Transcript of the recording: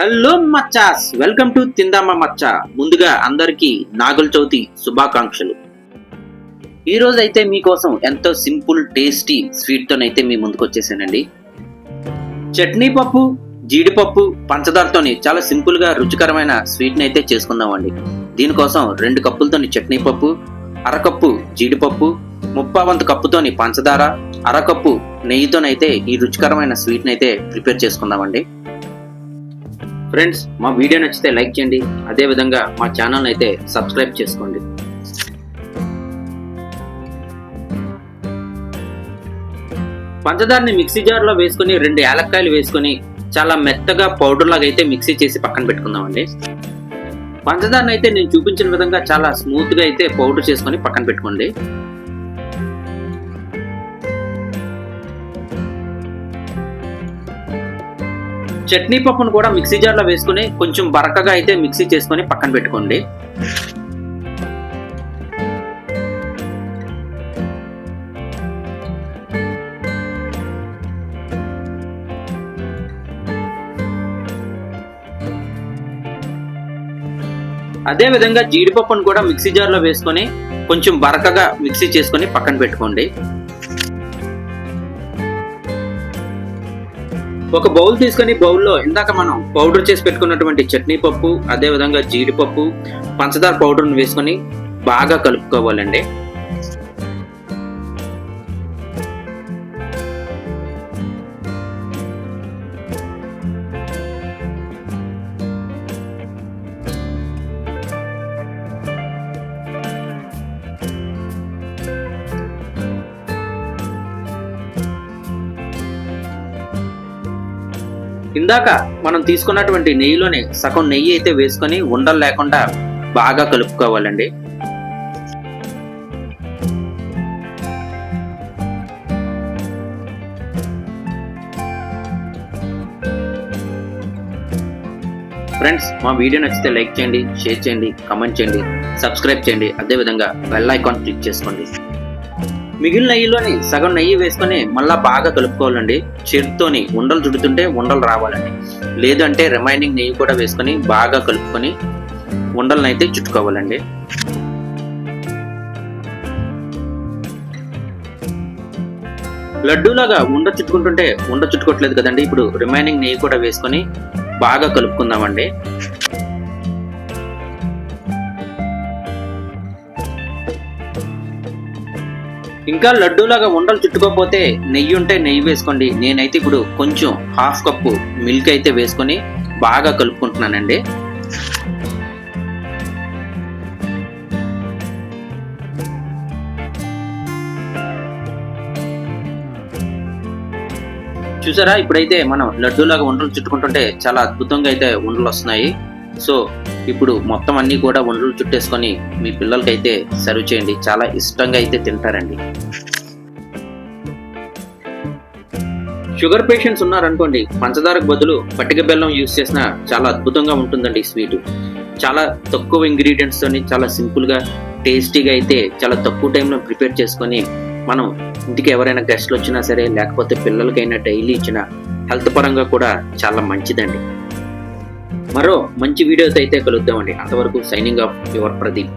Hello మచ్చాస్, welcome to తిందామా మచ్చా. ముందుగా అందరికీ నాగుల చవితి శుభాకాంక్షలు. ఈ రోజు అయితే మీకోసం ఎంతో సింపుల్ టేస్టీ స్వీట్ తోనైతే మీ ముందుకు వచ్చేసానండి. చట్నీ పప్పు, జీడిపప్పు, పంచదారతోని చాలా సింపుల్ గా రుచికరమైన స్వీట్ ని అయితే చేసుకుందామండి. దీనికోసం 2 కప్పులతోని చట్నీ పప్పు, అరకప్పు జీడిపప్పు, 1/4 కప్పుతోని పంచదార, అరకప్పు నెయ్యితోనైతే ఈ రుచికరమైన స్వీట్ ని అయితే ప్రిపేర్ చేసుకుందామండి. ఫ్రెండ్స్, మా వీడియో నచ్చితే లైక్ చేయండి, అదేవిధంగా మా ఛానల్ అయితే సబ్స్క్రైబ్ చేసుకోండి. పంచదారని మిక్సీ జార్లో వేసుకుని 2 యాలక్కాయలు వేసుకుని చాలా మెత్తగా పౌడర్ లాగా అయితే మిక్సీ చేసి పక్కన పెట్టుకుందామండి. పంచదారని అయితే నేను చూపించిన విధంగా చాలా స్మూత్ గా అయితే పౌడర్ చేసుకొని పక్కన పెట్టుకోండి. చట్నీ పప్పును కూడా మిక్సీ జార్లో వేసుకుని కొంచెం బరకగా అయితే మిక్సీ చేసుకొని పక్కన పెట్టుకోండి. అదే విధంగా జీడిపప్పును కూడా మిక్సీ జార్లో వేసుకొని కొంచెం బరకగా మిక్సీ చేసుకొని పక్కన పెట్టుకోండి. ఒక బౌల్ తీసుకొని బౌల్లో ఇందాక మనం పౌడర్ చేసి పెట్టుకున్నటువంటి చట్నీ పప్పు, అదే విధంగా జీడిపప్పు, పంచదార పౌడర్ని వేసుకొని బాగా కలుపుకోవాలండి. ఇందాక మనం తీసుకున్నటువంటి నెయ్యిలోనే సగం నెయ్యి అయితే వేసుకొని ఉండలు లేకుండా బాగా కలుపుకోవాలండి. ఫ్రెండ్స్, మా వీడియో నచ్చితే లైక్ చేయండి, షేర్ చేయండి, కామెంట్ చేయండి, సబ్స్క్రైబ్ చేయండి, అదేవిధంగా బెల్ ఐకాన్ క్లిక్ చేసుకోండి. మిగిలిన నెయ్యిలోని సగం నెయ్యి వేసుకొని మళ్ళీ బాగా కలుపుకోవాలండి. చేతితోని ఉండలు చుడుతుంటే ఉండలు రావాలండి. లేదంటే రిమైనింగ్ నెయ్యి కూడా వేసుకొని బాగా కలుపుకొని ఉండలను అయితే చుట్టుకోవాలండి. లడ్డూలాగా ఉండ చుట్టుకుంటుంటే ఉండ చుట్టుకోవట్లేదు కదండి. ఇప్పుడు రిమైనింగ్ నెయ్యి కూడా వేసుకొని బాగా కలుపుకుందామండి. ఇంకా లడ్డూలాగా ఉండలు చుట్టుకోకపోతే నెయ్యి ఉంటే నెయ్యి వేసుకోండి. నేనైతే ఇప్పుడు కొంచెం 1/2 కప్పు మిల్క్ అయితే వేసుకొని బాగా కలుపుకుంటున్నానండి. చూసారా, ఇప్పుడైతే మనం లడ్డూలాగా ఉండలు చుట్టుకుంటుంటే చాలా అద్భుతంగా అయితే ఉండలు వస్తున్నాయి. సో ఇప్పుడు మొత్తం అన్నీ కూడా ఉండలు చుట్టేసుకొని మీ పిల్లలకైతే సర్వ్ చేయండి. చాలా ఇష్టంగా అయితే తింటారండి. షుగర్ పేషెంట్స్ ఉన్నారనుకోండి, పంచదారకు బదులు పట్టిక బెల్లం యూస్ చేసినా చాలా అద్భుతంగా ఉంటుందండి ఈ స్వీట్. చాలా తక్కువ ఇంగ్రీడియంట్స్ తోని చాలా సింపుల్గా టేస్టీగా అయితే చాలా తక్కువ టైంలో ప్రిపేర్ చేసుకొని మనం ఇంటికి ఎవరైనా గెస్ట్లు వచ్చినా సరే, లేకపోతే పిల్లలకైనా డైలీ ఇచ్చిన హెల్త్ పరంగా కూడా చాలా మంచిదండి. మరో మంచి వీడియోతో అయితే కలుద్దామండి. అంతవరకు సైనింగ్ ఆఫ్ యువర్ ప్రదీప్.